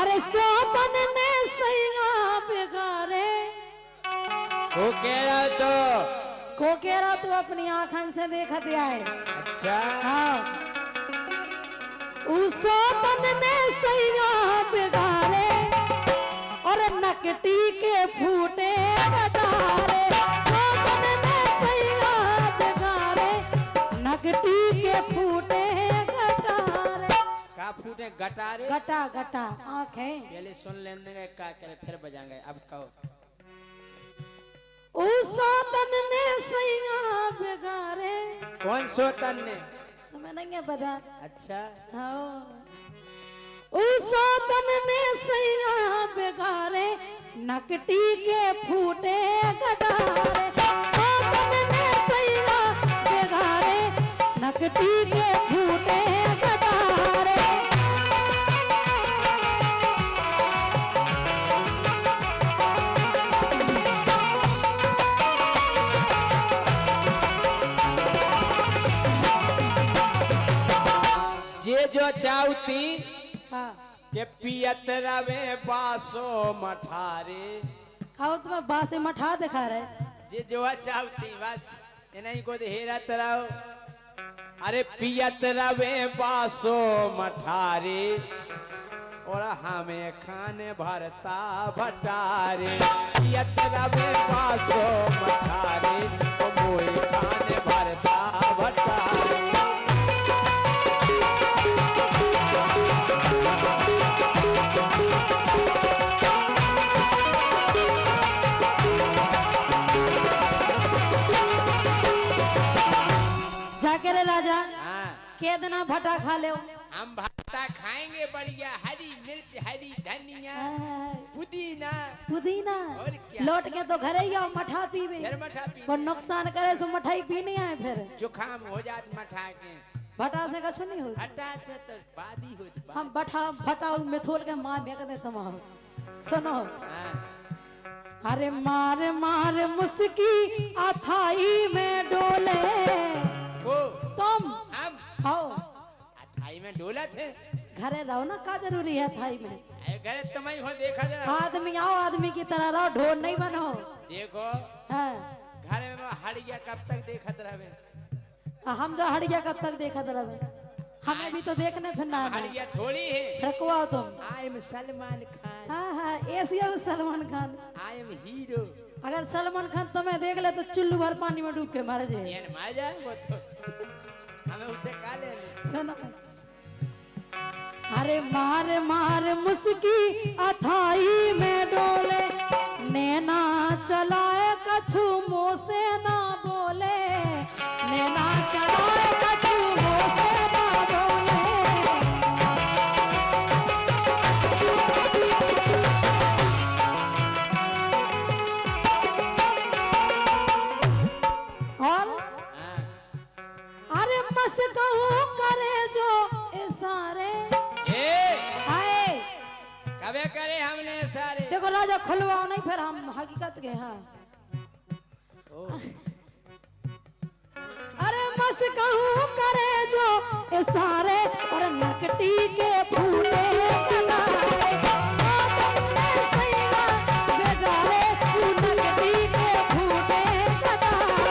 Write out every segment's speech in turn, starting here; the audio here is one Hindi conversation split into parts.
अरे सोतन ने सैया बिगाड़े। वो कह रहा तो को कह रहा तू अपनी आँखन से देखत आए। अच्छा हाँ उस सोतन ने सैया बिगाड़े और नकटी के फूटे गटारे। सोतन ने सैया बिगाड़े नकटी के फूटे गटारे। का फूटे गटारे गटा गटा आँखें। पहले सुन लेंगे का करे फिर बजाएंगे। अब कहो उस सोतन ने सैया बिगाड़े। कौन सोतन ने? तुम्हें नहीं है पता? अच्छा हाँ उस सोतन ने सैया बिगाड़े नकटी के फूटे गटारे। सोतन ने सैया बिगाड़े नकटी के फूटे गटारे। जे जो चाहती हाँ के पियत रवे बासो मठारे। खाओ तुम्हें बासे मठा दिखा रहे। जे जो चाहती बस ये नहीं को हेरत रहो। अरे पियत रवे बासो मठारे और हमें खाने भरता भटारे। पियत रवे बासो मठारे और मोए खाने भरता भटारे। जाके रे राजा हाँ के देना भटा खा ले। हम भट्टा खाएंगे बढ़िया। हरी मिर्च हरी धनिया पुदीना पुदीना और क्या? लौट के तो घरे ही आओ मठा पीवे। फिर मठा पी और नुकसान करे सो मठाई पी नहीं आए फिर। जुकाम हो जात मठा के। भटा से कछु नहीं हो। भट्टा से तो बादी होत हम बठा भटा मिथोल के मार फेंक दे तुम। सुनो अरे मार मार मुस्की अथाई में डोले वो तुम। हम हो थाई में डोला थे। घरे रहो ना का जरूरी है थाई में। घर तुम्हें हो देखा जरा। आदमी आओ आदमी की तरह रहो ढोर नहीं बनो। देखो हाँ घर में हड़िया कब तक देखत रहे। हम जो हड़िया कब तक देखत रहे। हमें भी तो देखने फिरना है। हड़िया थोड़ी है। रखवाओ तुम। I am Salman Khan. हाँ हाँ Asia Salman Khan. I am hero. अगर सलमान खान तुम्हें देख ले तो चुल्लू भर पानी में डूब के मर जाए। ये मार जाए वो तो हमें उसे का ले। सुनो अरे मार मार मुस्की अथाई में डोले नैना चलाए कछु मुँह से ना बोले। नैना चलाए कछु मुँह से ना बोले। और अरे मस कहूँ करे जो इशारे। हाय कबे करे हमने सारे। देखो राजा खुलवाओ नहीं फिर हम हकीकत के। हाँ अरे मस कहूँ करे जो इशारे और नकटी के फूटे गटारे। सैया बिगाड़े नकटी के फूटे गटारे।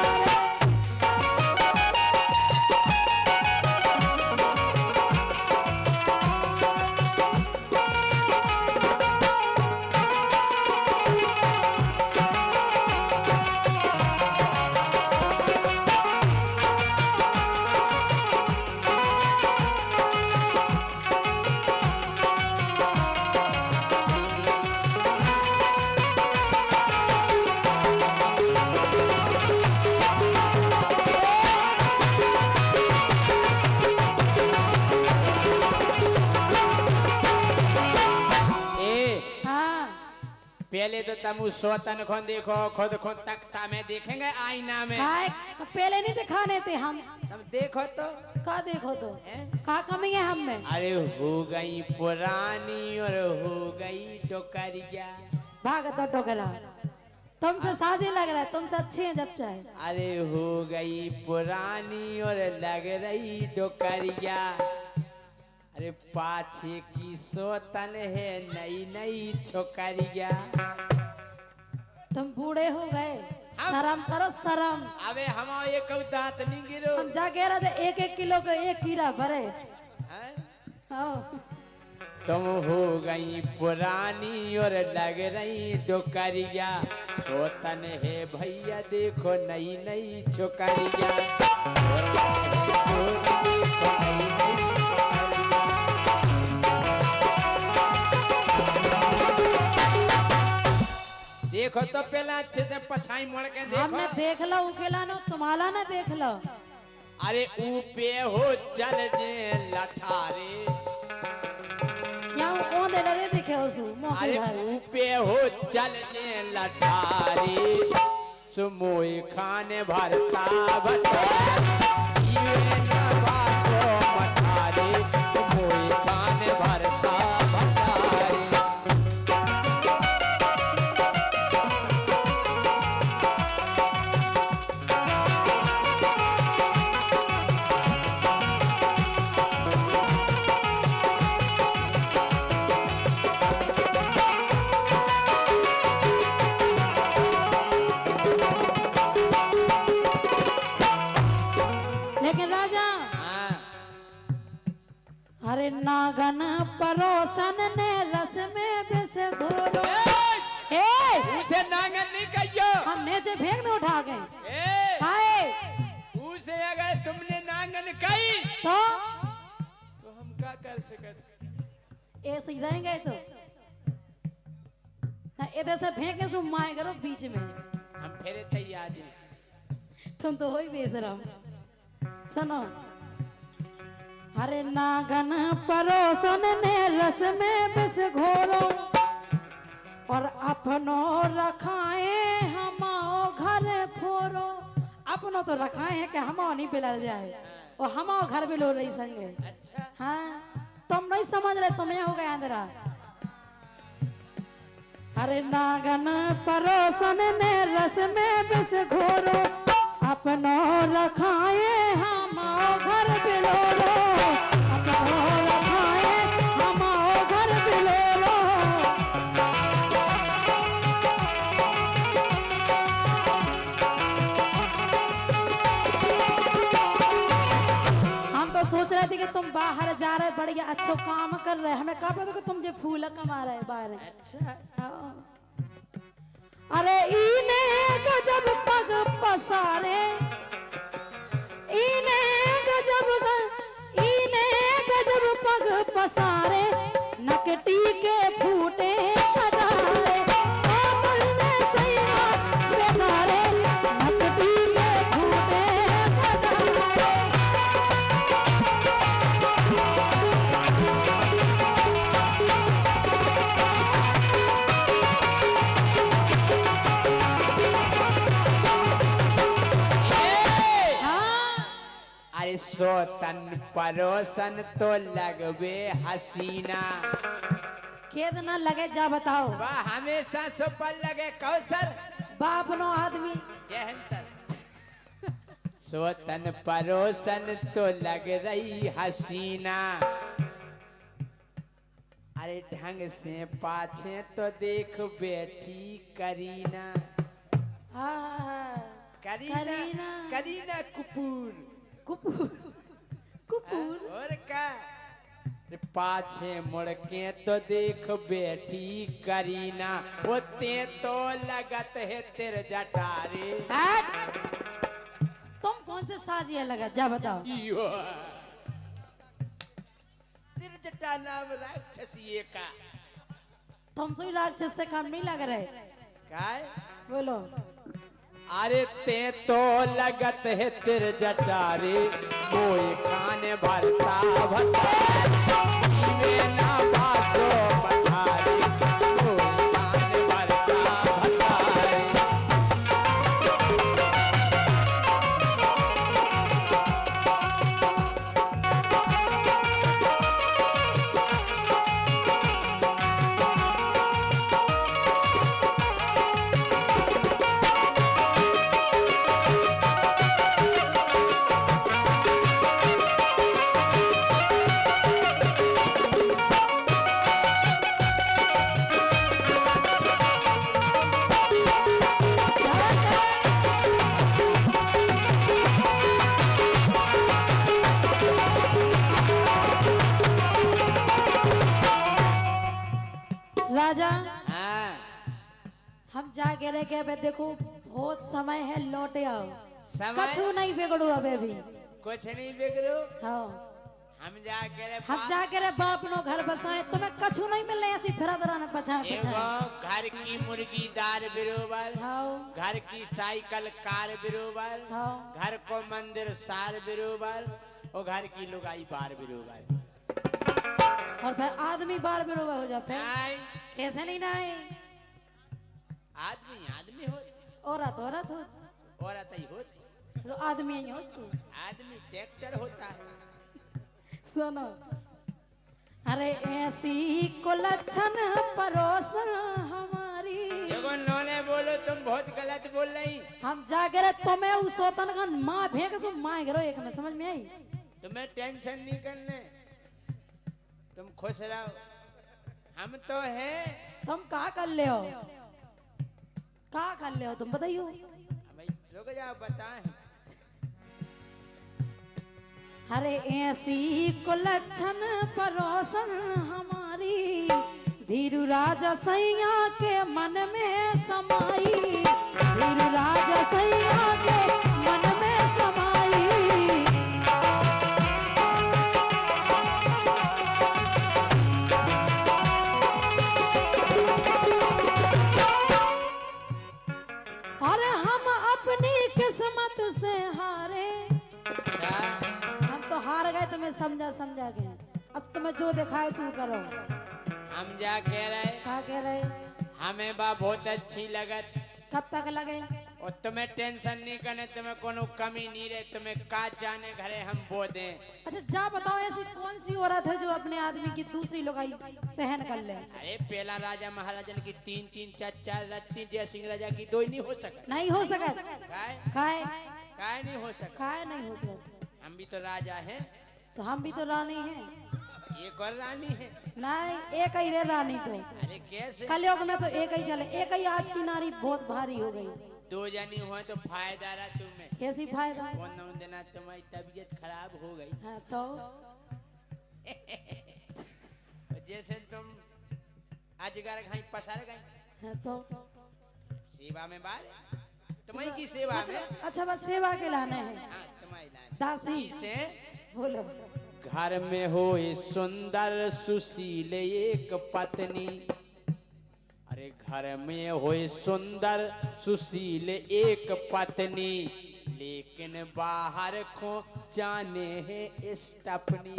पहले तो तुम उस सोतन को देखो खुद को तख्ता में देखेंगे आईना में। तो पहले नहीं दिखाने थे हम। तुम देखो तो का देखो तो का कमी है हम में। अरे हो गई पुरानी और हो गई डोकरिया। भाग तो टोकला तुमसे साझे लग रहा है। तुमसे अच्छे हैं जब चाहे। अरे हो गई पुरानी और लग रही डोकरिया। अरे पाछे की सोतन है नई नई छोकरिया। तुम बूढ़े हो गए, हम- शर्म करो शर्म। अबे हम एक दांत नहीं गिरो। हम जा कह रहे थे 1-1 किलो का 1 कीड़ा भरे। हैं? हाँ। तुम हो गई पुरानी और लग रही डोकरिया। सोतन है भैया देखो नई नई छोकरिया। देखो तो पहला अच्छे से पछाई मोड़ के हमने देखो। देख लो उकेला नो तुम्हारा ना देख लो। अरे ऊपे हो चल जे लठारे। क्या वो दे डरे दिखे उसु मौके अरे घर। ऊपे हो चल जे लठारे। सुमोई खाने भरता भटारे। ये न बासो मठारे। सुमोई खाने भरता भटारे। लेकिन राजा हाँ। हरे नागन परोसन ने रस में बिस घोरो। ए उसे नांगन नहीं कहियो। हम नीचे फेंक दे उठा के। ए, हाय उसे अगर तुमने नांगन कही तो तो हम क्या कर सकते। ऐसे ही रहेंगे तो ना इधर से फेंके सो माए करो बीच में। हम फिर तैयार हैं। तुम तो हो ही बेशरम। सुनो हरे नागन परोसन ने रस में बिस घोरो और अपनो रखाए हमाओ घर फोरो। अपनो तो रखाए हैं कि हमाओ नहीं पिला जाए और हमाओ घर भी लो रही संगे। अच्छा। हाँ तुम नहीं समझ रहे, तुम्हें हो गया अंदरा। हरे नागन परोसन ने रस में बिस घोरो अपनो रखाए हमाओ घर बिलोरो। अपनो रखाए हमाओ घर बिलोरो। हम तो सोच रहे थे कि तुम बाहर जा रहे बढ़िया अच्छो काम कर रहे, हमें कहा पता कि तुम जो फूल कमा रहे बाहर। अच्छा। हाँ। अरे इने गजब पग पसारे। इने गजब पग पसारे नकटी के फूटे सदारे। सामल में सैया बेगारे नकटी के फूटे सदारे। हाँ अरे सोतन परोसन तो लगबे हसीना। खेद ना लगे जा बताओ। वह हमेशा सुपर लगे कौसर। बाप नो आदमी जहन सर। सोतन परोसन तो लग रही हसीना। अरे ढंग से पाछे तो देख बैठी करीना। हाँ करीना करीना कपूर। कुपूर कुपूर। और क्या। अरे पाछे मुड़ के तो देख बैठी करीना। वो ते तो लगत है तेरे जटारे। हट! तुम कौन से साजिया लगा जा बताओ। इयो। तेरे जटा नाम राक्षसी का। तुम तो राक्षस से कम नहीं लग रहे। काय? बोलो अरे ते तो लगत है तेरे जटारे। मोए खाने भरता भटारे। ना बासो पठारे। मोए खाने भरता भटारे। राजा हाँ हम जाके रह के देखो बहुत समय है, लौटे आओ। समय कछु नहीं बिगड़ू अबे भी। कुछ नहीं बिगड़ो। हाँ हम जाके रे बाप नो घर बसाए, तुम्हें कछु नहीं मिलने ऐसी फिरा दरा न पछा एगो घर की मुर्गी दार बिरोबर, हाँ घर की साइकिल कार बिरोबर, हाँ घर को मंदिर सार बिरोबर, और घर की लुगाई बार बिरोबर। और फिर आदमी बार बिरोबर हो जा फिर नहीं कैसे नहीं नहीं आदमी आदमी हो, औरत औरत हो, औरत ही हो, तो आदमी ही हो। आदमी ट्रैक्टर होता है। सुनो, अरे ऐसी को लक्षण परोसन हमारी। देखो नौने बोलो, तुम बहुत गलत बोल रही। हम जाके रे तुम्हें उस सोतन का माँ भेग सो माँ गिरो एक में, समझ में आई? तुम्हें टेंशन नहीं करने, तुम खुश रहो, हम तो हैं। तुम कहा कर ले हो, कहा कर ले हो तुम बताइयो। भाई रुक जाओ बताएं। अरे ऐसी को लक्षण परोसन हमारी, धीरू राजा सैया के मन में समाई, धीरू राजा सैया के मन में समाई। अरे हम अपनी किस्मत से हारे, हार गए, तुम्हें समझा समझा के, अब तुम्हें जो दिखाए सो करो। हम जा कह रहे, क्या कह रहे? हमें बा बहुत अच्छी लगत। कब तक लगे? और तुम्हें टेंशन नहीं करने, तुम्हें कोनो कमी नहीं रहे, तुम्हें का जाने घरे हम बो दें। अच्छा जा बताओ, ऐसी कौन सी औरत है जो अपने आदमी की दूसरी लुगाई सहन कर ले? अरे पहला राजा महाराजन की 3-3 4-4 रत्ती, जय सिंह राजा की 2 ही नहीं हो सका। नहीं हो सका। काय नहीं हो सका, काय नहीं हो सका। हम भी तो राजा हैं, तो हम भी तो रानी हैं। एक और रानी है। नहीं एक ही रे रानी तो। अरे कैसे? कलयुग में तो एक ही चले, एक ही आज की नारी बहुत भारी हो गई। 2 जनी हुए तो फायदा रहा तुम्हें। कैसी फायदा? कौन देना, तुम्हारी तबीयत खराब हो गई। हाँ तो जैसे तुम अजगर घाई पसार गई। हाँ तो सेवा में बार तुम्हारी की सेवा में। अच्छा बस सेवा के लाने हैं। हाँ, तुम्हारी लाने। दासी से बोलो। घर में हो सुंदर सुशील एक पत्नी, अरे घर में हो सुंदर सुशील एक पत्नी, लेकिन बाहर को जाने है स्टपनी।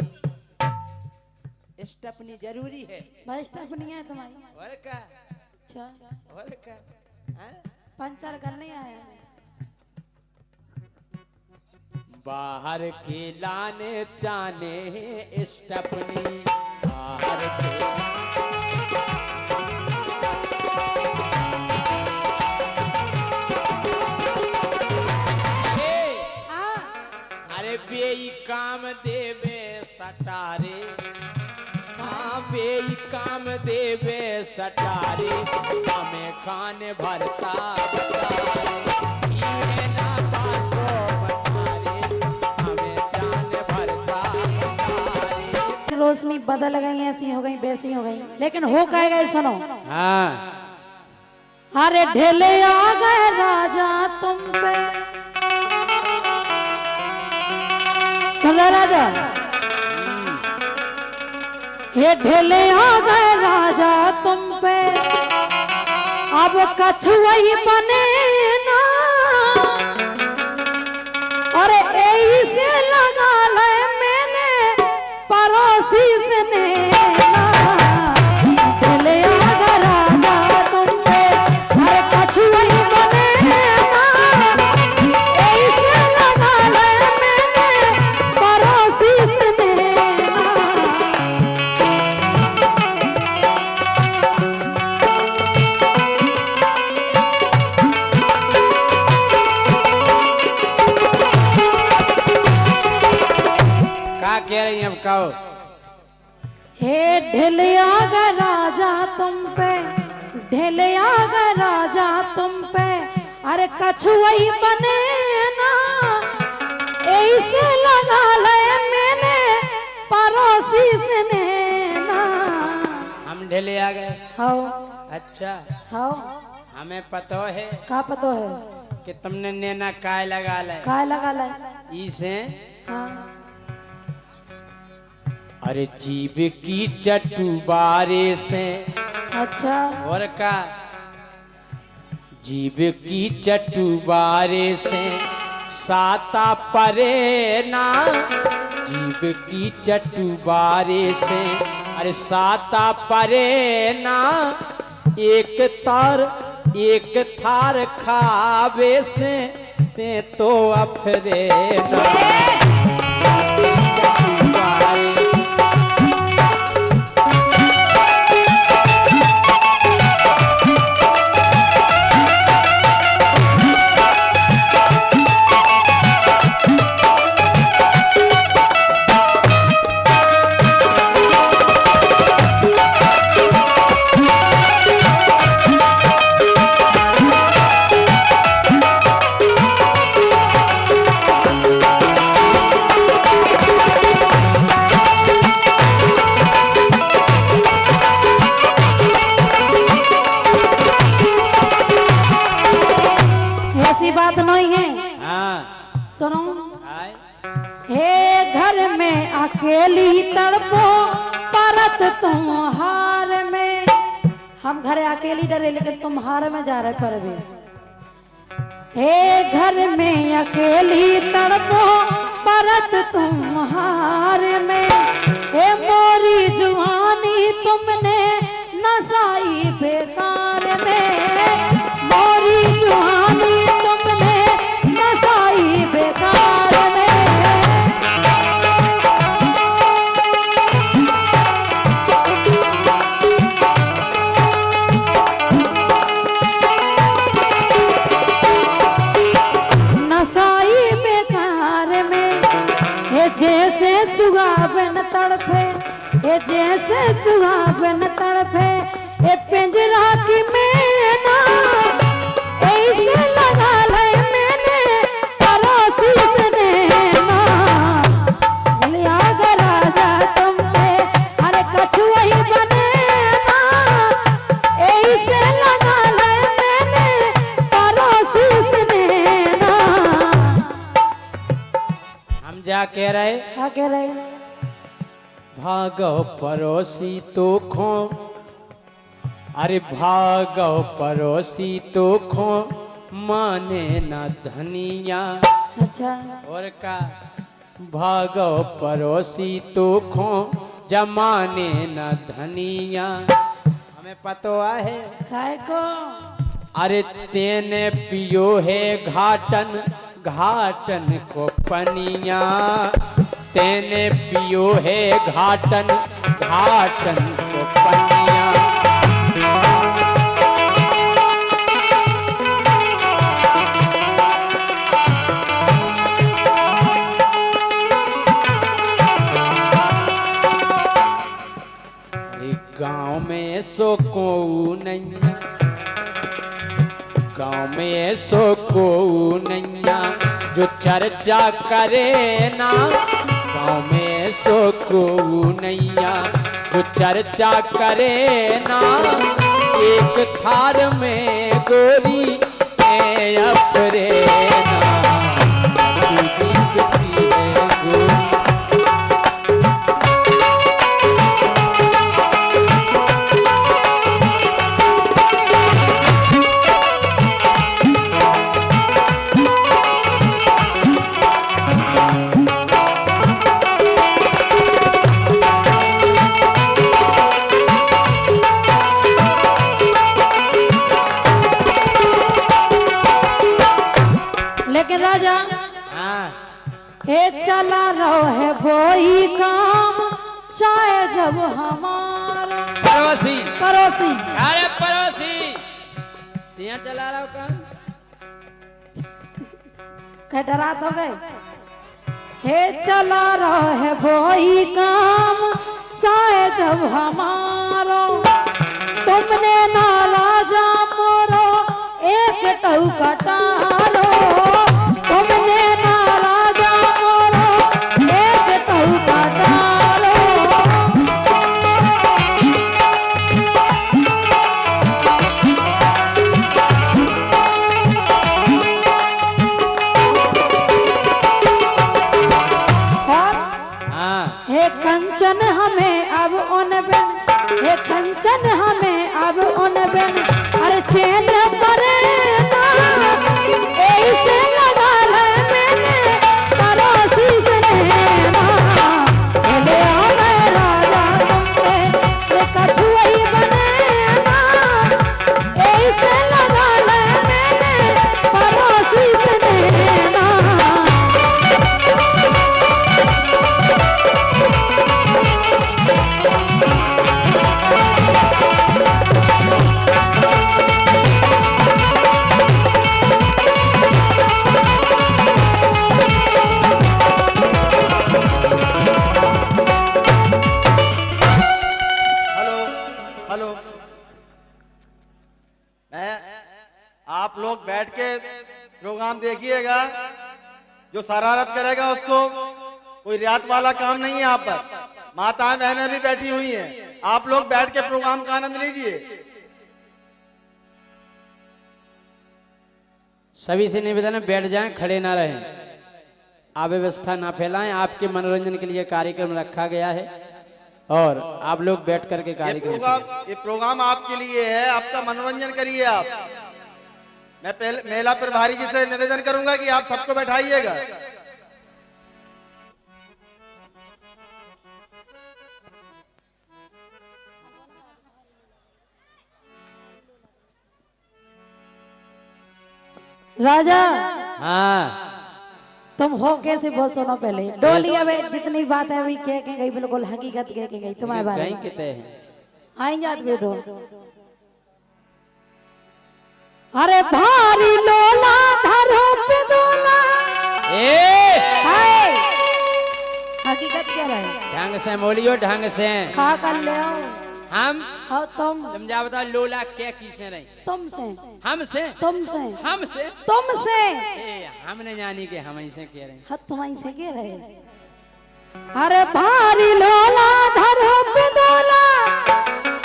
स्टपनी जरूरी है भाई, स्टपनी है तुम्हारी? और का? अच्छा और का? हाँ? पंचर करने आया है। बाहर के लाने जाने है स्टपनी, बाहर के अरे बेई काम देवे सटारे, हाँ बेई काम देवे सटारे, हमें खाने भरता बतारे, ये ना बासो बतारे, हमें जाने भरता बतारे। रोशनी बदल गई, ऐसी हो गई वैसी हो गई, लेकिन हो कह गए सुनो। हाँ अरे ढेले आ गए राजा तुम पे, सुनो राजा, ये ढेले आ गए राजा तुम पे, अब कछुआई बने ना, अरे ऐसे लगा ले मैंने पड़ोसी से नैना, ढेले आ गए राजा तुम पे, अरे कछुआई बने ना, ऐसे लगा ले मैंने पड़ोसी से नैना। कह रही हैं अब कहो। हे ढेलिया गा राजा तुम पे, ढेलिया गा राजा तुम पे, अरे कछुआई बने ना, ऐसे लगा ले मैंने पड़ोसी से नैना। हम अंडे ले आ गए। हाओ अच्छा हाओ हमें पता है का पतो है कि तुमने नैना काय लगा ले काय लगा ले इसे। हाँ अरे जीव की चटुबारे से अच्छा और का जीव की चटुबारे से साता परे ना। जीव की चटुबारे से अरे साता परे ना। एक थार खावे से ते तो अफरे ना। ऐसी बात नहीं है। हाँ सुनो आए। हे घर में अकेली तड़पो परत तुम हार में। हम घरे अकेली डरे लेकिन तुम हार में जा रहे पर भी। हे घर में अकेली तड़पो परत तुम हार में। हे मोरी जुआनी तुमने नसाई बेकार में। मोरी जुआनी तुमने नसाई बेकार में। नसाई बेकार में। हे जैसे सुहावन तड़पे ये जैसे सुहावन तड़पे ये पिंजरा की मैना। ऐसे लगा ले मैंने पड़ोसी से नैना। बोलिया गला जा तुम पे अरे कछुआ ही बनेना। ऐसे लगा ले मैंने पड़ोसी से नैना। हम जा कह रहे क्या कह रहे भागो पड़ोसी तो खो। अरे भागो पड़ोसी तो खो माने न धनिया। अच्छा और का भागो पड़ोसी तो खो जमाने न धनिया। हमें पतो है काय को अरे तेने पियो है घाटन घाटन को पनिया। तेने पियो है घाटन घाटन को पनिया। अरे गाँव में सो को नैया। गाँव में सो को नैया जो चर्चा करे ना। गाँव में सो को नैया जो चर्चा करे ना। एक थार में गोरी ए अपरे ना। दिखती है गोरी। लेकिन राजा हाँ एक चला रहो है वही काम चाहे जब हमारा पड़ोसी। पड़ोसी अरे पड़ोसी तिया चला रहा हो काम। कह डरा तो गए। हे चला रहो है वही काम चाहे जब हमारो। तुमने ना राजा मोरो एक टौका टारो। तुमने ना राजा मोरो एक टौका टारो। मैं आप लोग बैठ के प्रोग्राम देखिएगा। जो शरारत करेगा उसको कोई रियायत वाला काम नहीं है। यहाँ पर माताएं बहनें भी बैठी हुई हैं। आप लोग बैठ के प्रोग्राम का आनंद लीजिए। सभी से निवेदन है बैठ जाएं, खड़े ना रहें, अव्यवस्था ना फैलाएं। आपके मनोरंजन के लिए कार्यक्रम रखा गया है और आप लोग बैठ करके कार्यक्रम ये प्रोग्राम आपके लिए है, आपका मनोरंजन करिए आप। मैं पहले महिला प्रभारी जी से निवेदन करूंगा कि आप सबको बैठाइएगा। राजा हाँ तुम हो कैसे बहुत सुनो पहले डोली। अब जितनी बात है अभी कह के गई, बिल्कुल हकीकत कह के गई तुम्हारे बारे कहीं में। कितने हैं आई जात भी तो अरे भारी लोला धरो पे दोला। ए हाय हकीकत क्या रहे ढंग से बोलियो, ढंग से। खा कर ले आओ। हम हाँ तुम जा बताओ लोला क्या किसे रही? तुमसे हमसे तुमसे हमसे तुमसे हमने जानी के हम ऐसे कह रहे हैं। हाँ तुम्हारी से कह रहे। अरे भारी लोला धरो पे दोला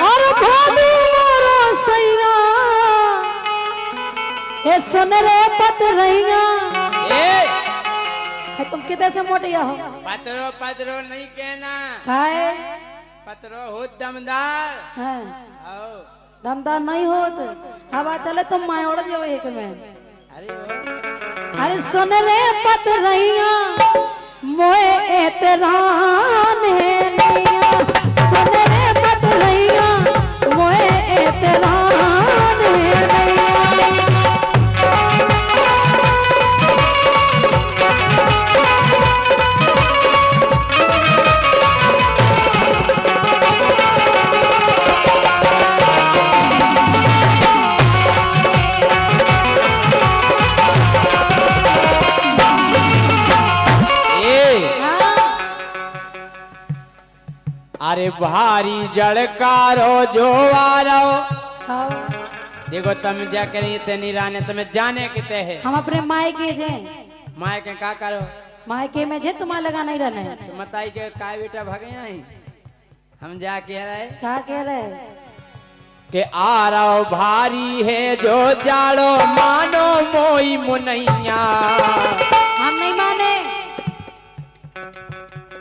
और भाभी मोरो सैया ये सुन रे पत रहिया। तुम किधर से मोटिया हो? पत्रो पत्रो नहीं कहना, खाए पत्रो हो दमदार। हाँ आओ दमदार नहीं हो तो हवा चले तुम माए उड़ जाओ एक में। अरे वो अरे सुन रे पत रहिया मोए एतरान है नैया। सुन रे पत रहिया मोए एतरान है नैया। अरे भारी जड़कारो जो आरो देखो तुम जा करी इतनी राने तुम्हें जाने किते है। हम अपने मायके जे माए के का करो? मायके में जे तुम्हारा लगा नहीं रहना है। तो मताई के काय बेटा भगे आई हम जा कह रहे क्या कह रहे कि आ रहा भारी है जो जाड़ो मानो मोई मुनैया। हम नहीं माने।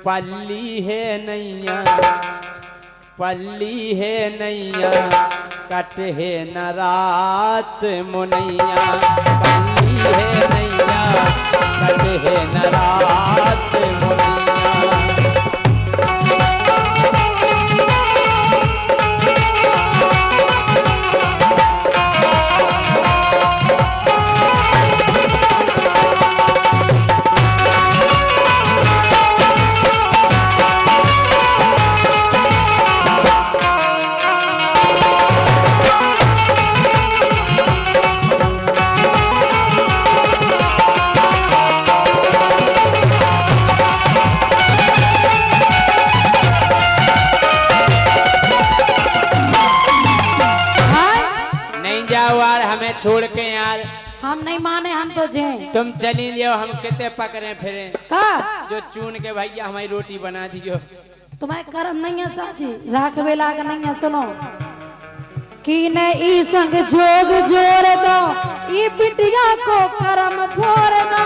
पल्ली है नैया, पल्ली है नैया, कट है न रात मुनैया। पल्ली है नैया, कट है न रात मुनैया। हमें छोड़ के यार हम नहीं माने। हम तो जे तुम चली लियो, हम कितने पकड़े फिरे का जो चून के भैया हमारी रोटी बना दियो। तुम्हें कर्म नहीं है साची राख बेला का नहीं है। सुनो कि ने ई संग जोग जोड़ दो ई बिटिया को कर्म फोड़ दो।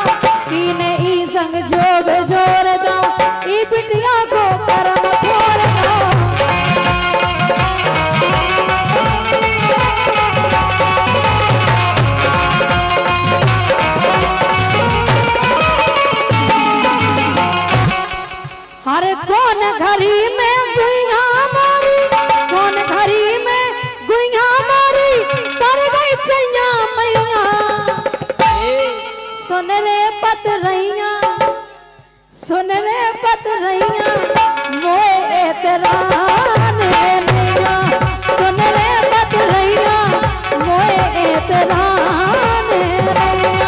कि ने ई संग जोग जोड़ दो ई बिटिया को कर्म फोड़ दो। अरे कौन घड़ी में गुइया मारी, कौन घड़ी में गुइया मारी, तर गई चैया मैया। सुन रे पत रहिया, सुन रे पत रहिया, मोए एतरान है नैया। सुन रे पत रहिया, मोए एतरान है नैया।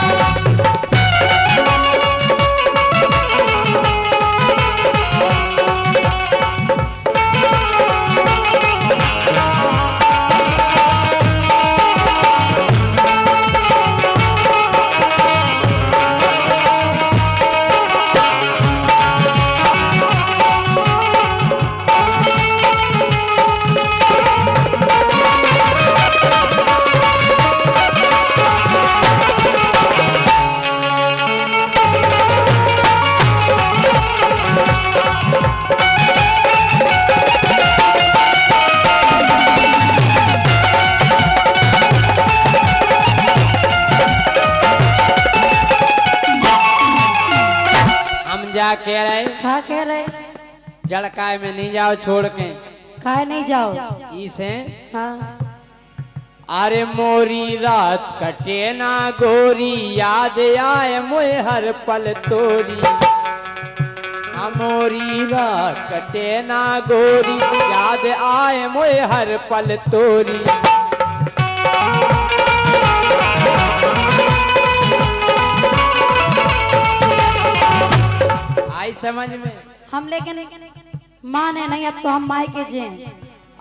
जा कह रहे खा कह रहे जड़काए में नहीं जाओ छोड़ के खाए नहीं जाओ। इसे हाँ अरे मोरी रात कटे ना गोरी याद आए मोए हर पल तोरी। मोरी रात कटे ना गोरी याद आए मोए हर पल तोरी। आई समझ में? हम लेकिन माने नहीं, अब तो हम मायके जे।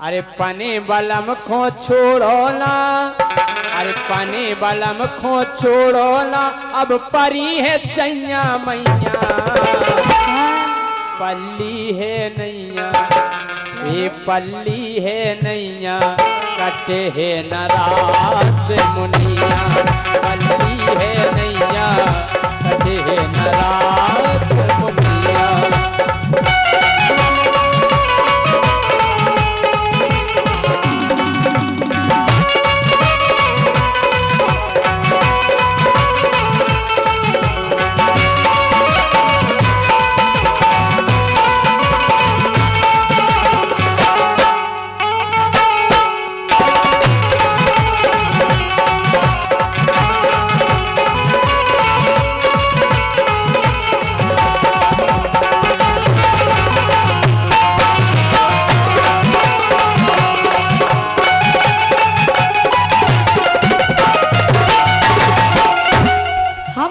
अरे पने बलम खो छोड़ोला, अरे पने बलम खो छोड़ोला, अब परी है चैया मैया पल्ली है नैया, ये पल्ली है नैया कटे है न रात मुनिया। पल्ली है नैया कटे है न रात मुनिया।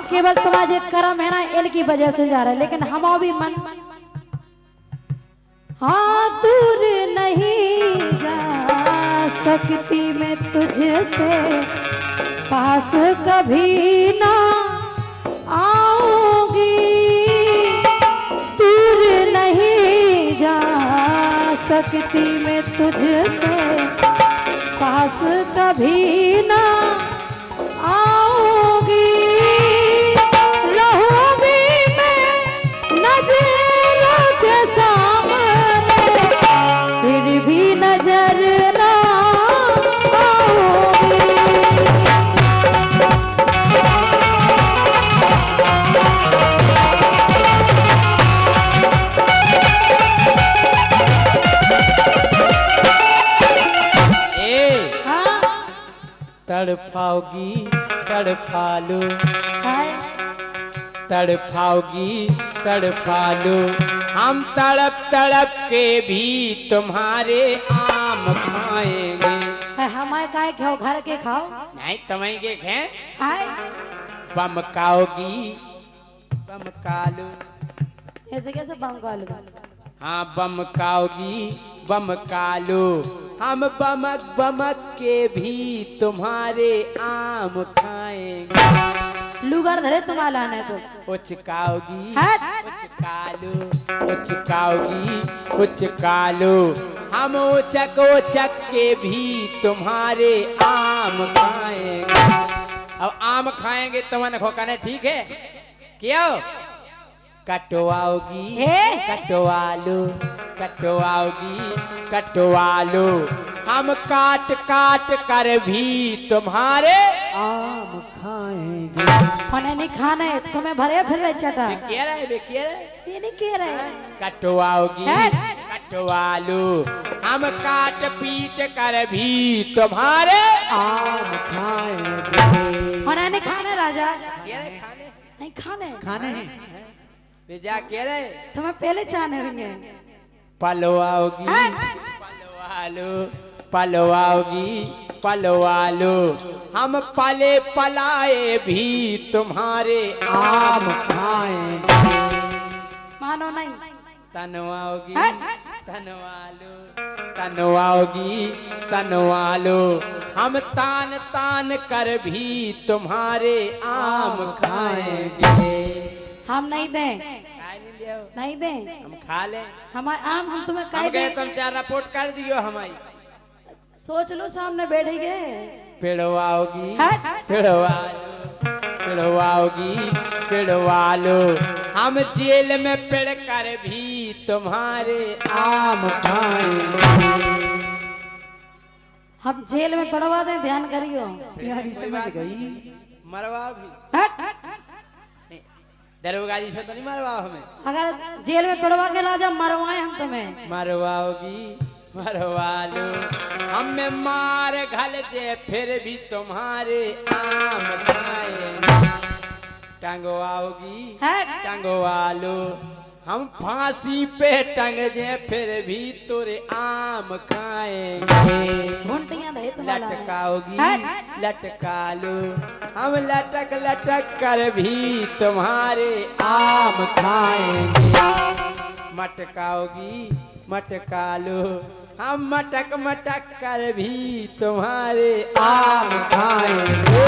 केवल तुम्हारे कर्म है ना, इनकी वजह से जा रहा है, लेकिन हम भी मन हाँ दूर नहीं जा सकती मैं तुझसे, पास कभी ना आऊंगी। दूर नहीं जा सकती मैं तुझसे, पास कभी ना आऊंगी। फिर भी नजर ना आओगी। तड़पाओगी तड़पालो, तड़पाओगी तड़पालो, हम तड़प तड़प के भी तुम्हारे आम खाएंगे। हमारे काय खाओ, घर के खाओ नहीं तुम्हें के खाए। हाय बमकाओगी बमकालो, ऐसे कैसे बमकालो? हाँ बमकाओगी बमकालो, हम बमक बमक के भी तुम्हारे आम खाएंगे। लुगार धरे तुम्हारा लाने तो उचकाओगी उचकालो, उचकाओगी उचकालो, हम उचक उचक के भी तुम्हारे आम खाएंगे। अब आम खाएंगे तो मन खोकाने ठीक है क्यों? कटवाओगी कटवालो, कटवाओगी कटवालो, हम काट काट कर भी तुम्हारे आम खाएंगे। खाने नहीं खाने तुम्हें भरे फिर रहे चटा कह रहे ये नहीं कह रहे। कटवाओगी कटवालो, हम काट पीट कर भी तुम्हारे आम खाएंगे। खाने नहीं खाने राजा, खाने नहीं खाने खाने बेजा कह रहे तुम्हें पहले चाहने होंगे। पलवाओगी पलवालो, पलवाओगी पलवालो, हम पले पलाए भी तुम्हारे आम खाएंगे। मानो नहीं तनवाओगी तनवालो, तनवाओगी तनवालो, हम तान तान कर भी तुम्हारे आम खाएंगे। हम नहीं दें, नहीं दें, हम खा ले हमारे आम हम तुम्हें हम कह गए दें। तुम चार रिपोर्ट कर दियो हमारी। सोच लो सामने बैठेंगे। पिड़वाओगी पिड़वालो, पिड़वाओगी पिड़वालो, हम जेल में पिड़ कर भी तुम्हारे आम खाएंगे। हम जेल में पड़वा दें, ध्यान करियो। प्यारी समझ गई। मरवा भी दरोगा जी से तो नहीं मरवाओ हमें। अगर जेल में पड़वा के राजा मरवाए हम तुम्हें। मरवाओगी, मरवा लो, हमें मार घल दे फिर भी तुम्हारे आम खाएंगे। टंगवाओगी, टंगवा लो, हम फांसी पे टंग दे फिर भी तुरे आम खाएंगे। लटकाओगी, लटका लो, हम लटक लटक कर भी तुम्हारे आम खाएंगे। मटकाओगी, मटका लो, हम मटक मटक कर भी तुम्हारे आम खाएंगे।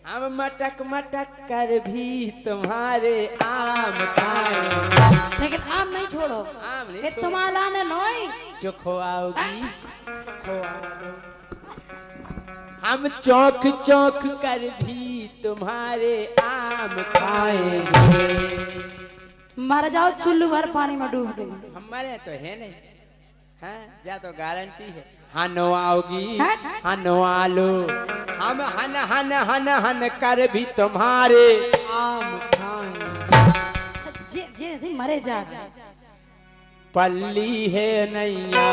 हम मटक मटक कर भी तुम्हारे आम खाएंगे। लेकिन आम नहीं छोड़ो, आम नहीं छोड़ो। तुम्हारा ने नोई जो खोआओगी, हम चौक चौक कर भी तुम्हारे आम खाएंगे। मर जाओ चुल्लू भर पानी में डूब गई। हमारे तो है नहीं, हाँ जा तो गारंटी है। हनवाओगी, हनवा लो, हम हन हन हन हन कर भी तुम्हारे आम खाएंगे। जैसे मरे जा। पल्ली है नैया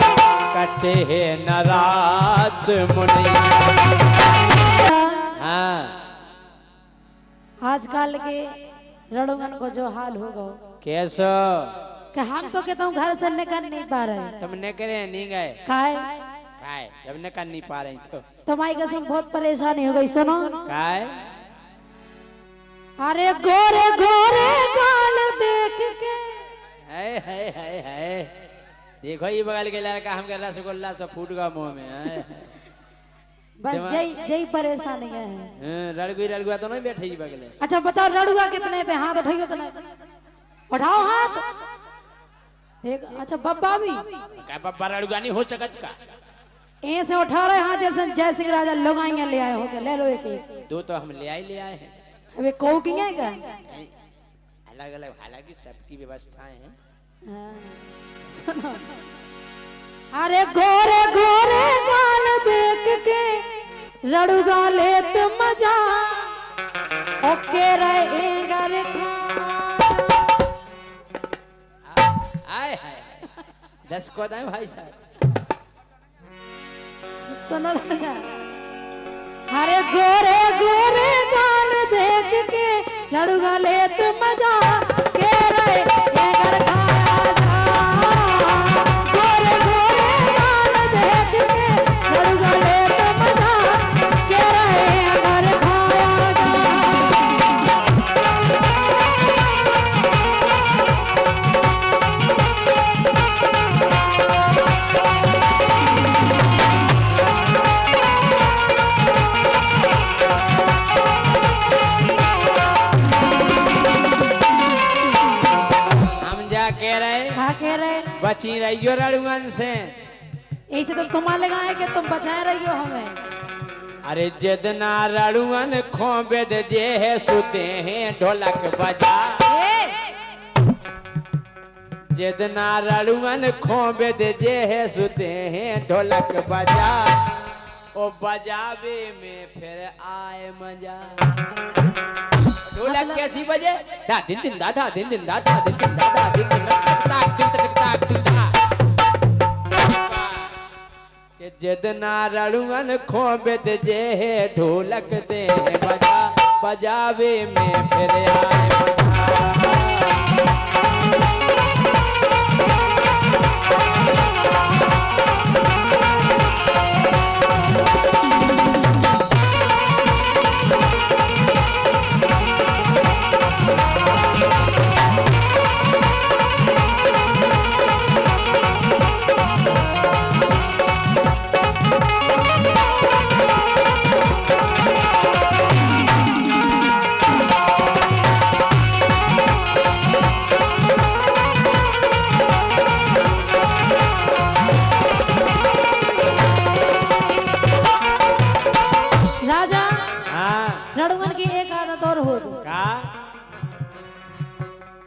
कटे है न रात मुनैया। हाँ आजकल के लड़ोगन को जो हाल होगा कैसा कि हम तो कहता हूँ घर से निकल नहीं पा रहे। तुम निकले नहीं गए काहे काय जब निकल नहीं पा रही तो तुम्हारी कसम बहुत परेशानी हो गई। सुनो काय अरे गोरे गोरे गाल देख के है देखो ये बगल के लड़का हम कर रसगुल्ला सब फूट गया मुंह में है। बस यही परेशानी है। रड़गुआ तो नहीं बैठे ही बगले। अच्छा बताओ रड़ुआ कितने थे? हाथ उठाइए तो उठाओ हाथ। एक अच्छा बब्बा भी क्या बब्बा रड़गुआ नहीं हो सकत का? ऐसे उठा रहे हाथ जैसे जैसे राजा लोगाइयां ले आए हो के ले लो एक दो तो हम ले आए हैं। अबे कौ की है क्या? अलग अलग हालांकि सबकी व्यवस्थाएं हैं। सुनो अरे गोरे गोरे गाल देख के रड़ुगा लेत मजा ओके रहे घर आए हाय 10 को दाएं भाई साहब। सुनो अरे गोरे गोरे गाल देख के लड़ुगा लेत मजा के रहे घर खाया जा। गोरे गोरे गाल देख के लड़ुगा लेत मजा के रहे घर खाया कह रहे बची रही हो रड़ुअन से। ऐसे तो तुम लगाए कि तुम बचाए रही हो हमें। अरे जितना रड़ुअन खोबेद जे है सुते हैं ढोलक बजा। जितना रड़ुअन खोबेद जे है सुते हैं ढोलक बजा। ओ बजावे में फिर आए मजा। ढोलक कैसी बजे? दा दिन दिन दादा दिन दिन दादा दिन दिन दादा दिन दिन ताक दिन तक ताक दिन दा। के जितना रड़ुअन खोबेद जे है ढोलक दे बजा। बजावे में फिर आए मजा।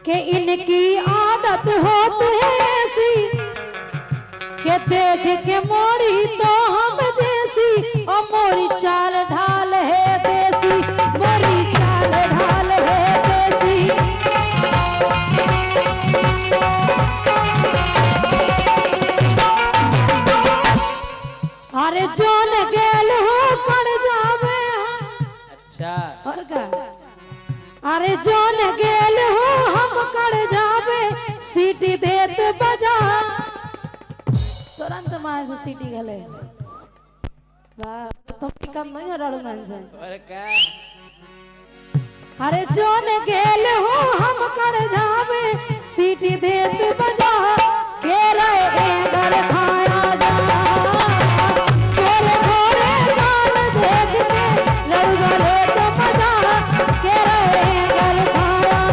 कि इनकी आदत होती है ऐसी कि देख के मोरी तो हम जैसी और मोरी चाल ढाल है देसी। मोरी चाल ढाल है देसी। और का अरे जोन गेल हो हम कर जावे सीटी देत बजा तुरंत मार से सीटी गले वाह तुम कम नहीं हो रड़ू मन से और का अरे जोन गेल हो हम कर जावे सीटी देत बजा के रहे घर खाया जा तेरे घोरे गाल देख के लड़ गले तो बजा के रहे घर खाया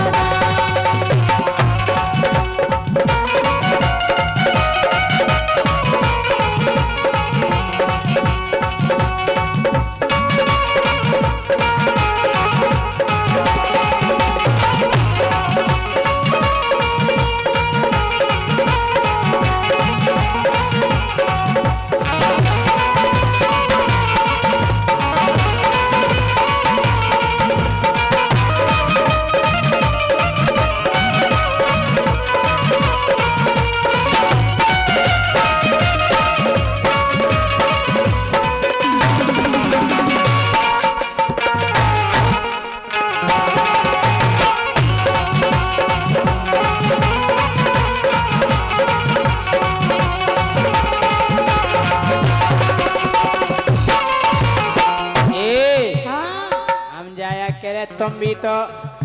तुम भी तो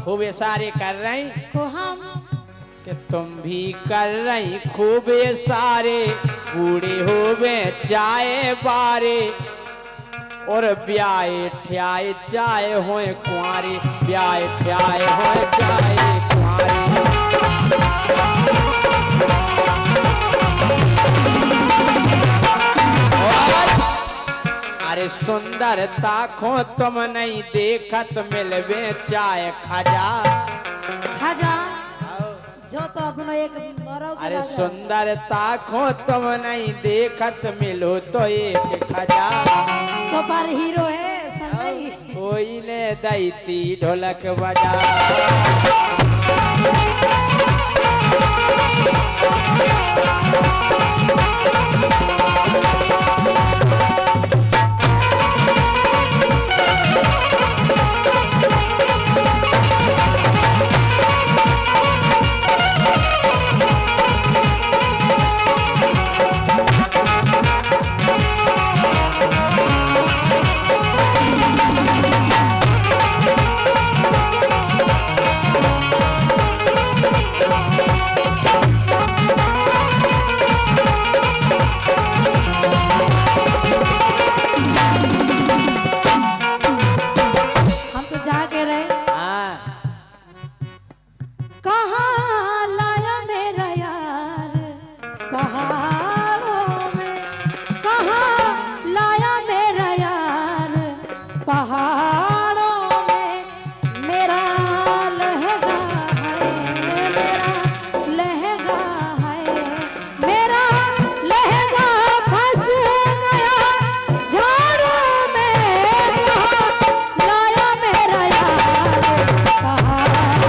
खूब इशारे कर रही को हम कि तुम भी कर रही खूब इशारे बूढ़े हो गए चाय बारे और ब्याए ठ्याए चाय होए कुंवारी ब्याए ठ्याए होए चाय कुंवारी अरे सुंदरता खो तुम नहीं देखत मिलवे चाय खजा खजा जो तो अपनो एक मरो के अरे राजा। सुंदरता खो तुम नहीं देखत मिलो तो एक खजा सुपर हीरो है संजय कोई ने दैती ढोलक बजा कहाँ लाया मेरा यार पहाड़ों में कहाँ लाया मेरा यार पहाड़ों में मेरा लहंगा है मेरा लहंगा फंस गया झाड़ों में कहाँ लाया मेरा यार पहाड़ों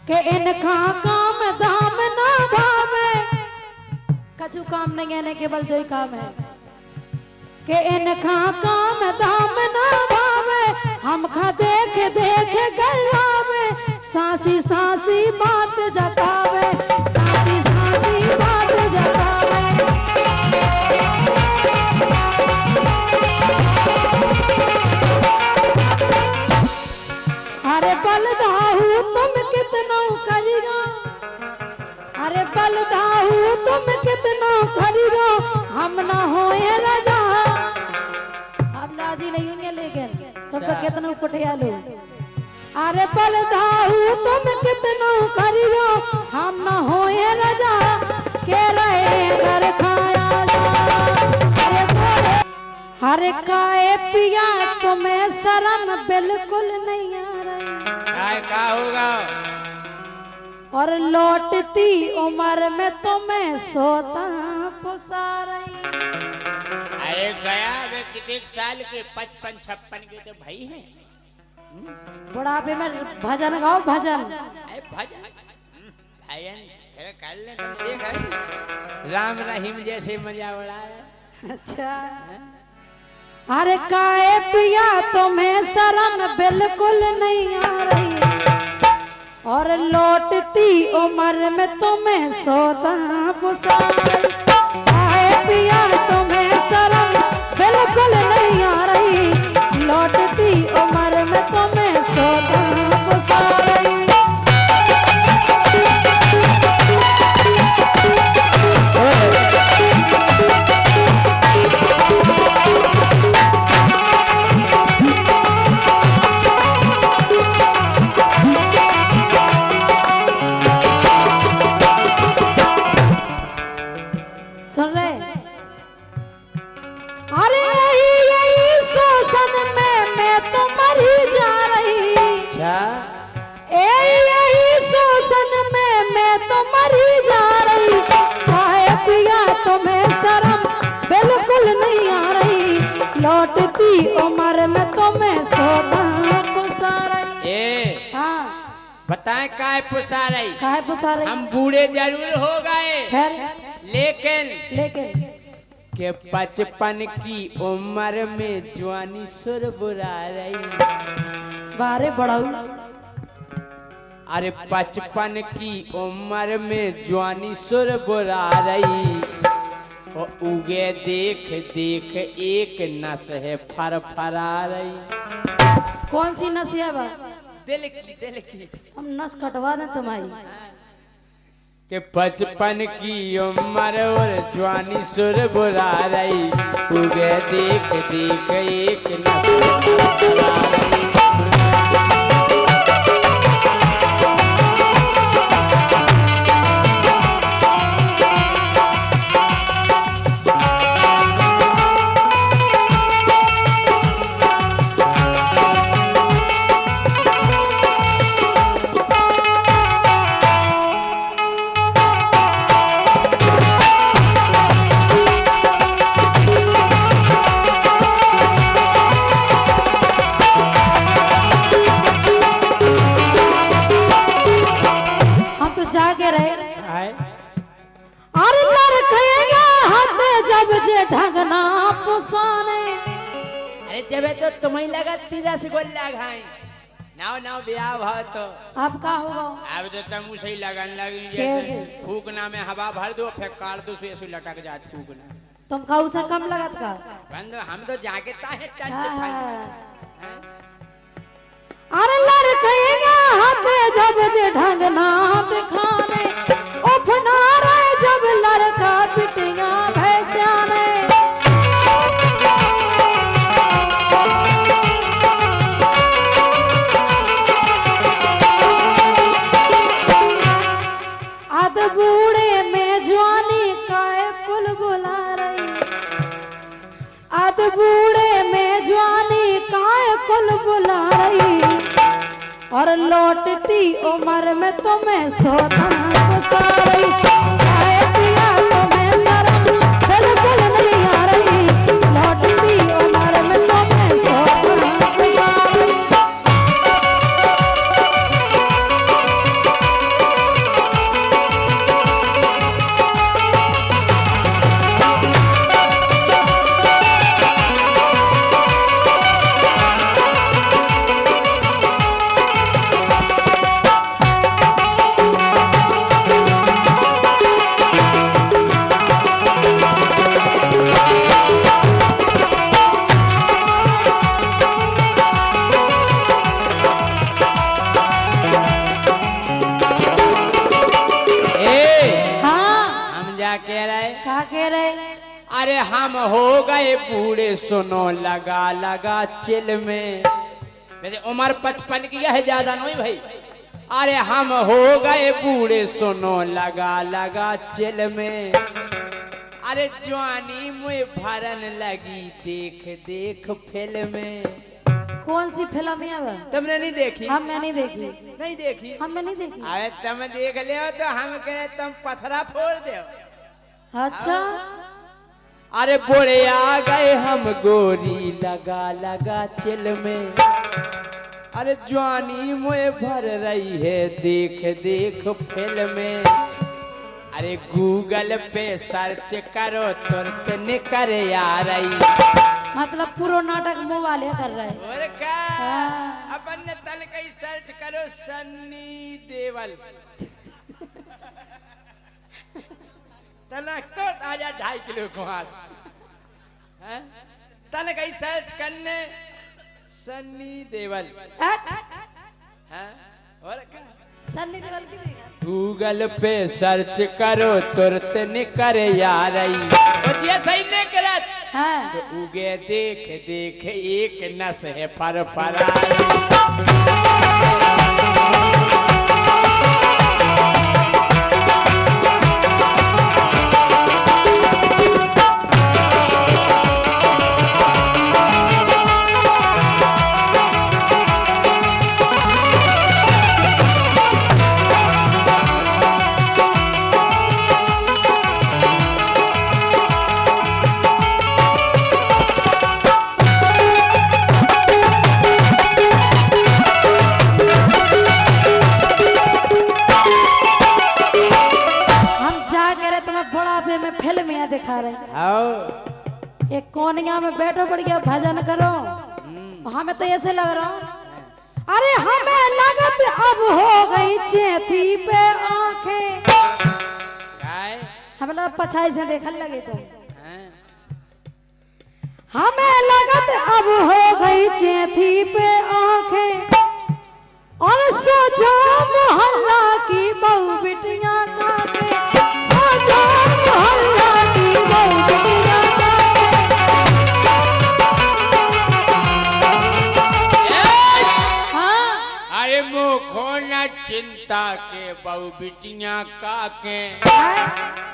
के इनका काम दाम ना भावे कछु काम नहीं है केवल जो ही काम है के इनका काम दाम ना भावे हम खा देख देख गल्ला में सासी सासी बात जतावे सासी सासी बात जतावे अरे बलदाहू तुम कितना करीगा अरे बलदाहू तुम कितना करीगा हम ना होए राजा हम राजी नहीं होंगे लेकिन तुम तो कितना पटिया लो अरे बलदाहू तुम कितना करीगा हम ना होए राजा के रहे घर खाया जा अरे काए पिया तुम्हें शर्म बिल्कुल नहीं आ रही का होगा और लौटती उम्र में तुम्हें सोता पुसा रही अरे गया वे कितने साल के 55-56 के तो भाई हैं बुढ़ापे में भजन गाओ भजन। अरे भजन भजन फिर कर ले, तुम देख रहे राम रहीम जैसे मजा उड़ाया। अच्छा अरे काहे पिया तुम्हें शर्म बिल्कुल नहीं आ रही, और लौटती उम्र में तुम्हें सोता पुसाई। काहे पिया तुम्हें शर्म बिल्कुल नहीं आ रही, लौटती उम्र में तुम्हें सोता पुसाई। सुन रहे? अरे यही शोषण में मैं तो मर ही जा रही। अच्छा यही शोषण में मैं तो मर ही जा रही। काहे पिया तुम्हें शर्म बिल्कुल नहीं आ रही, लौटती उम्र में तुम्हें सोता पुसा रही। ए हाँ बताएं काय पुसा रही? काहे पुसा रही? हम बूढ़े जरूर हो गए, फिर लेकिन लेकिन के 55 की उम्र में जवानी सुर बुरा रही। बारे बढ़ाऊ। अरे 55 की उम्र में जवानी सुर बुरा रही, और उगे देख देख एक नस है फरफरा रही। कौन सी नसिया बा? दिल की हम नस कटवा दें तुम्हारी। के 55 की उम्र और जवानी सुर बुरा रही, उगे देख देख एक नस फरफरा रही। जाके रहे आए? अरे लड़केगा हाथ जब जे ढंगना पुसाने। अरे जब तो तुम्हें लगा 83 गोल्ला घाई नाव नाव ब्याह भाव तो अब का होगा? अब तो तुम उसे ही लगन लगी कैसे? जैसे फूकना में हवा भर दो फिर काट दो, ऐसे लटक जात फूकना। तुम का उसे कम लगत का? बंद हम तो जाके ताहे टच हाँ। अरे लड़केगा हाथ जब जे ढंगना दिखाने, उफना रहे जब लड़का पिटिया भैंसाने। अद बूढ़े में जवानी काहे कुल बुला रही, अद बूढ़े में जवानी काहे कुल बुला रही, और लौटती उम्र में तुम्हें सोता पुसा रही। काहे पिया तुम्हें शर्म बिल्कुल नहीं आ रही, लौटती उम्र में तुम्हें सोता पुसा रही। का कह रहे? अरे हम हो गए बूढ़े सुनो लगा लगा चिल में। वैसे उम्र 55 की है, ज्यादा नहीं भाई। अरे हम हो गए बूढ़े सुनो लगा लगा चिल में। अरे जवानी मुझे भरन लगी देख देख फिल्म में। कौन सी फिल्म है अब? तुमने नहीं देखी? हमने नहीं देखी। नहीं देखी? हमने नहीं देखी। अरे तुम देख ले तो हम कहे तुम पथरा फोड़ दो। अच्छा। अरे बुढ़े आ गए हम गोरी लगा लगा चिल में। अरे जवानी मुझे भर रही है देख देख फिल्म में। अरे गूगल पे सर्च करो तुरंत निकल आ रही। मतलब पूरा नाटक मोबाइल कर रहा है। और क्या हाँ। अपन ने तल कहीं सर्च करो सन्नी देवल तलक तो आजा 2.5 किलो कुमार हैं? तल कहीं सर्च करने सन्नी देवल हैं? और क्या सन्नी देओल की देगा। गूगल पे सर्च करो तुरंत निकल आ रही। और ये सही नहीं करत हाँ। तो उगे देख देख एक नस है पर फिल्म यहाँ दिखा रहे आओ एक कोनिया में बैठो पड़ गया भजन करो। हमें तो ऐसे लग रहा अरे हमें लगत अब हो गई चेथी पे आंखें। हमें लगा पछाई से देखने लगे तो हमें लगत अब हो गई चेथी पे आंखें और सोचो मोहल्ला की बहू बिटियां काके। सोचो मोहल्ला की बहू बिटियां अरे मुखो न चिंता के बहु बिटियां काके।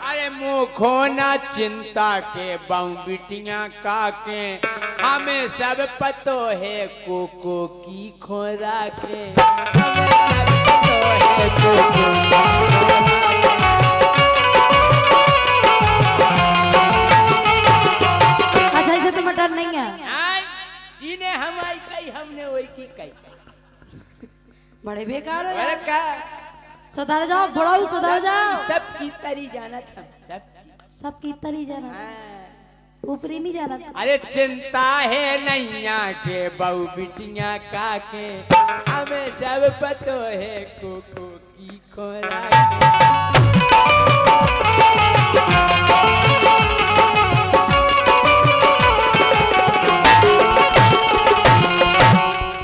अरे मुखो न चिंता के बहु बिटियां काके। हमें सब पतो है कोको की खोरा के। हमें सब पतो है कोको अच्छा इसे तुम्हें डर नहीं है। जीने हमारी कही हमने वही की कही। बड़े बेकार हो अरे क्या सुधर जाओ बड़ा सुधर जाओ। सबकी तरी जाना था सबकी तरी जाना ऊपरी नहीं जाना था। अरे चिंता है नैया के बहु बिटियां काके। हमें सब पतो है कोको की खोरा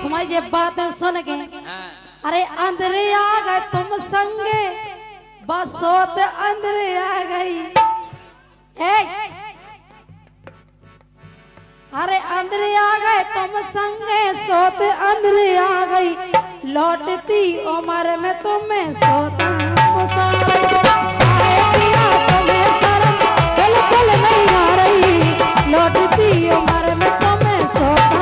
तुम्हारी ये बातें सुन के अरे अंदर आ गए तुम संगे बस सोत अंदर आ गई। अरे अंदर आ गए तुम संगे सोत अंदर आ गई। लौटती उम्र में तुम्हें सोता बिल्कुल नहीं आ रही। लौटती उम्र में तुम्हें सोता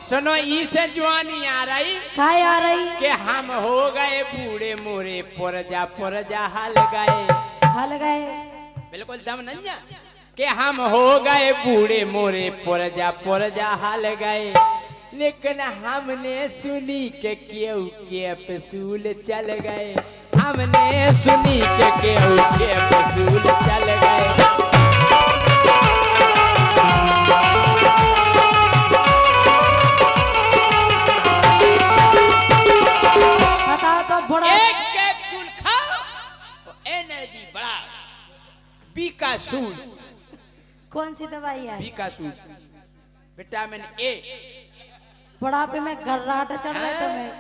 सुनो इसे जवानी आ रही काय आ रही कि हम हो गए बूढ़े मोरे पुरजा हल गए। बिल्कुल दम नहीं है कि हम हो गए बूढ़े मोरे पुरजा हल गए। लेकिन हमने सुनी के केहू के पसूल चल गए। हमने सुनी के केहू के पसूल चल गए। एक कैप्सूल खाओ एनर्जी बढ़ा। बीकासूल कौन सी दवाई है? बीकासूल विटामिन ए। बुढ़ापे में गर्राटा चढ़ रहा है तुम्हें।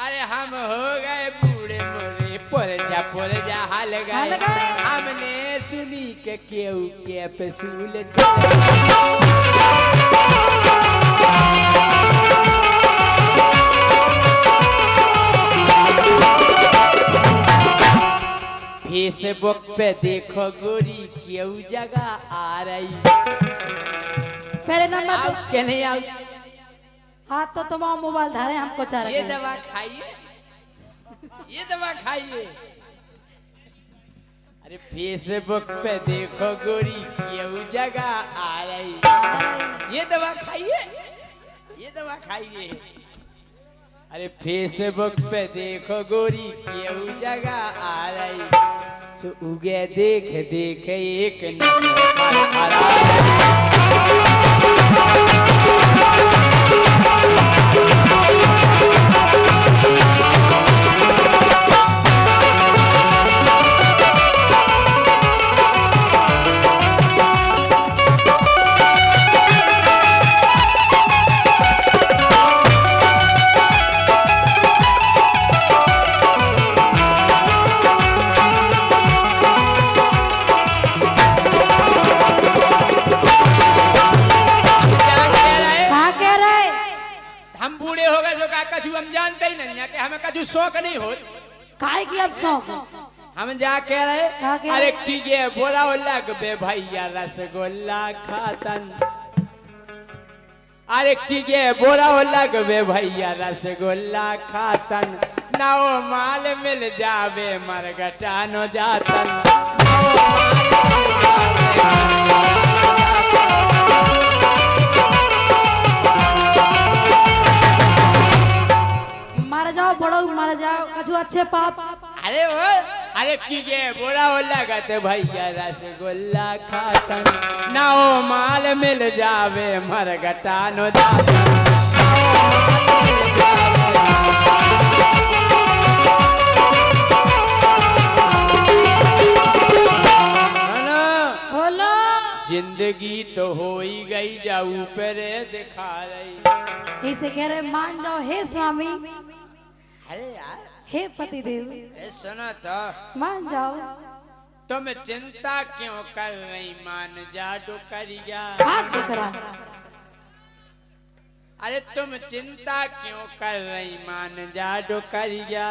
अरे हम हो गए बूढ़े मोरे पुरजा हल गए। हमने सुनी के केहू के पसूल फेसबुक पे देखो गोरी केहू जगह आ रही। पहले नंबर तो के नहीं आओ हाथ तो तुम्हारा मोबाइल धारे हमको चाह ये दवा खाइए ये दवा खाइए। अरे फेसबुक पे देखो गोरी क्यों जगह आ रही, ये दवा खाइए, ये दवा खाइए। अरे फेसबुक पे देखो गोरी क्यों जगह आ रही, सो उगे देख देख एक हम जानते ही नहीं कि हमें कछु शौक नहीं हो काहे की अब शौक हम जा कह रहे क्या कह अरे रहे? की ये बोला लग बे भैया रसगुल्ला खातन, अरे की ये बोला लग बे भैया रसगुल्ला खातन, ना वो माल मिल जावे मरगटा नो जातन, मर जाओ बड़ो मर जाओ कछु अच्छे पाप। अरे वो अरे की ये बोला लगत भैया रसगुल्ला खातन, ना वो माल मिल जावे मरगटा नो जातन, बोलो जिंदगी तो हो ही गई जा ऊपर दिखा रही। इसे कह रहे मान जाओ हे स्वामी, अरे यार हे पतिदेव सुनो तो, मान जाओ। तुम चिंता क्यों कर रही, मान जा डुकरिया। हाथ टकरा अरे तुम चिंता क्यों कर रही, मान जा डुकरिया।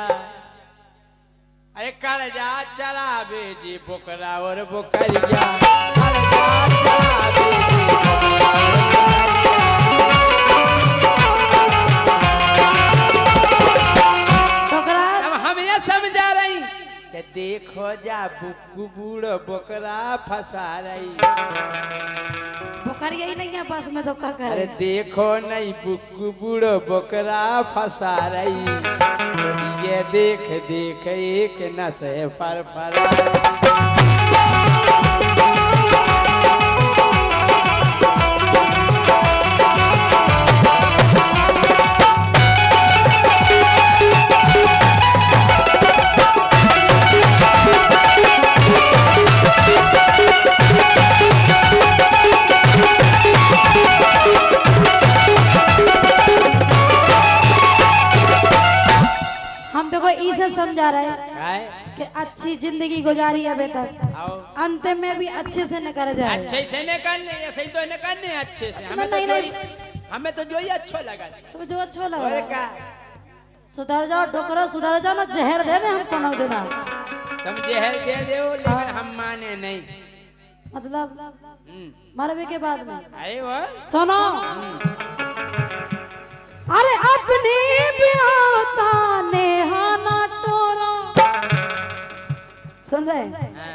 अरे कर्जा चला बेजी बुकरा और बुकरिया, कर्जा चला बेजी टकरा अब हम ये समझा रही कि देखो जा बुक्कू बूढ़ो बुकरा फंसा रही। बुखार यही नहीं है बस में धोखा कर अरे देखो नहीं बुक्कू बूढ़ो बुकरा फंसा रही, ये देख देख एक नस फर फरा। हम देखो इसे समझा रहे हैं कि अच्छी जिंदगी गुजारी अभी तक, आओ अंत में भी अच्छे से निकल जाए। अच्छे से निकलने, ऐसे ही तो निकलने अच्छे से। हमें तो नहीं, जो नहीं। हमें तो जो ही अच्छा लगा। तो जो अच्छा और लगा का सुधर जाओ डोकरो, सुधर जाओ ना जहर दे दे हमको नौ देना। तुम जहर दे दो लेकिन हम माने नहीं। मतलब हम्म, मरवे के बाद में अरे वो सुनो, अरे अपनी ब्याहता नेहाना टोरा, सुन रहे हाँ।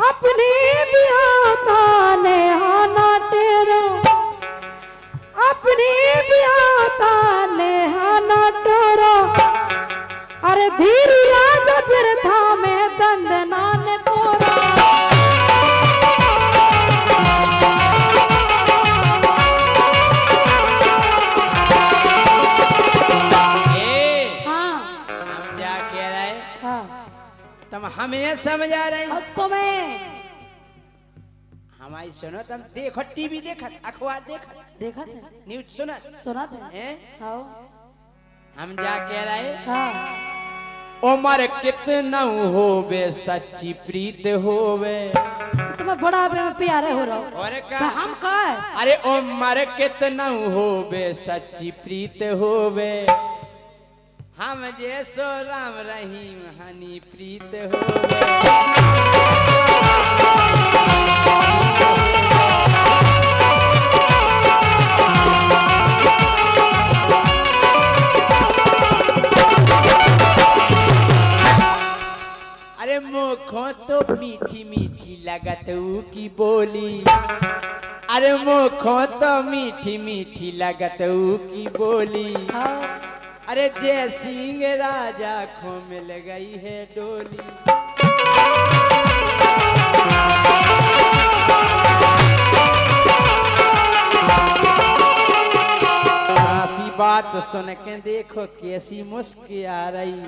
अपनी ब्याहता नेहाना टेरा, अपनी ब्याहता नेहाना टोरा, अरे धीरी राजा चिरथा में दंदना ने पोरा। हम जा कह रहे हाँ, तुम हमें समझा रही। और तुम्हें हमारी सुनो, तुम देखो टीवी देखा, अखबार देखा, देखा थे न्यूज सुना सुना थे हैं? हाँ हम जा कह रहे हाँ, उमर कितना होवे सच्ची प्रीत होवे। तो तुम्हें बड़ा प्यारे हो रहा हो। और तो का हम का है अरे उमर कितना होवे सच्ची प्रीत होवे, हम जैसो राम रहीम हनी प्रीत होवे। अरे अरे मुखों तो मीठी मीठी लगत ऊ की बोली, अरे मुखों तो मीठी मीठी लगत ऊ की बोली, अरे जय सिंह राजा खो मिल गई है डोली। सासी बात सुन के देखो कैसी मुस्की आ रही,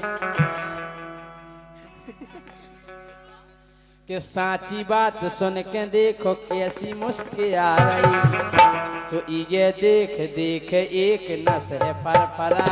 कि साची बात सुन के देखो कैसी मुस्की आ रही, तो ये देख देख एक नस है पर परा।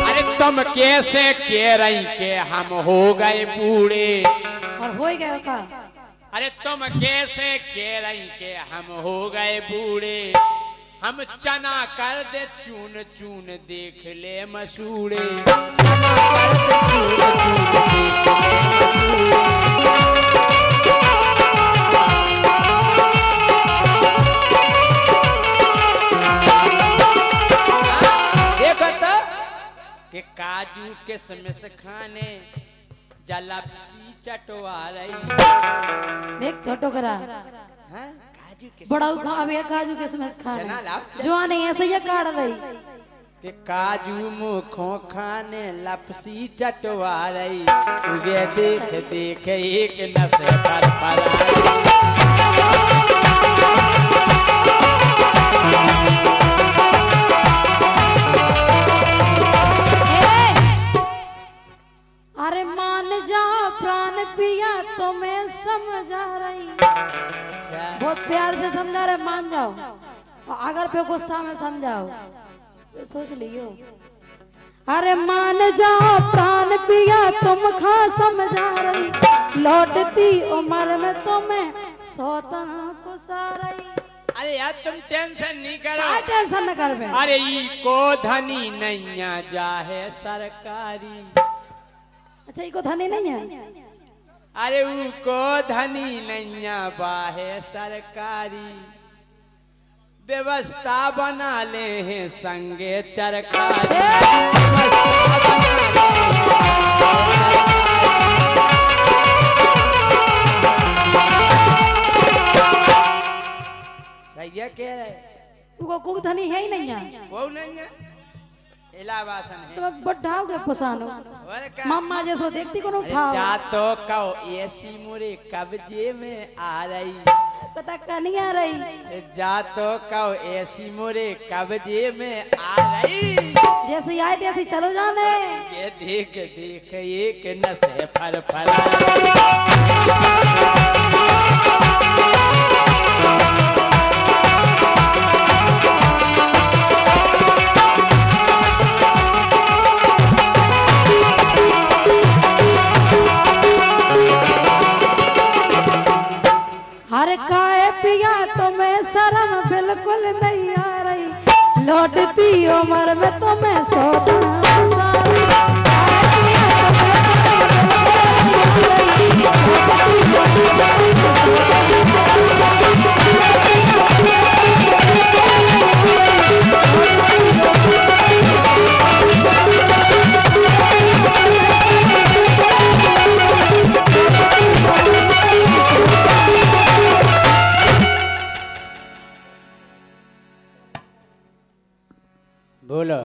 अरे तुम कैसे कह रही के हम हो गए बूढ़े, और हो ही गए का। अरे तुम कैसे कह रही के हम हो गए बूढ़े, हम चना कर दे चून चून देख ले मसूड़े। देखो तो कि काजू के समय से खाने जलपसी चटवा रही। देख तो टोकरा हाँ? काजू के बड़ा खावे काजू के समय खा चना लाओ, जो नहीं ऐसे ये काट रही कि काजू मुखों खाने लपसी चटवा रही, तुझे देख देख एक नशे पर पड़ा। अरे मान जाओ प्राण पिया तो मैं समझा रही, अच्छा बहुत प्यार से समझा रहे, मान जाओ, और अगर पे गुस्सा में समझाओ तो सोच लियो। अरे मान जाओ प्राण पिया तुम खा समझा रही, लौटती उम्र में तुम्हें सौतन गुस्सा रही। अरे यार तुम टेंशन नहीं करो, क्या टेंशन न कर बे। अरे ई को धनी नैया जाहे सरकारी, अच्छा इको धनी नहीं है, अरे ऊ को धनी नैया बाहे सरकारी, व्यवस्था बना ले हैं संगे चरकारी। सही है कह रहे, उको कुक धनी है ही नहीं है, वो नहीं है इलावासन है। तो बढ़ा के पसानो और का मम्मा जैसो देखती कोनो अरे उठाओ जा तो कहो ऐसी मुरे कब्जे में आ रही, पता का नहीं आ रही। अरे जा तो कहो ऐसी मुरे कब्जे में आ रही, जैसे आए तैसे चलो जाने। ये देख देख एक नशे फर फरा। हर काए पिया तुम्हें शर्म बिल्कुल नहीं आ रही, लौटती उम्र में तुम्हें सौदा बोलो।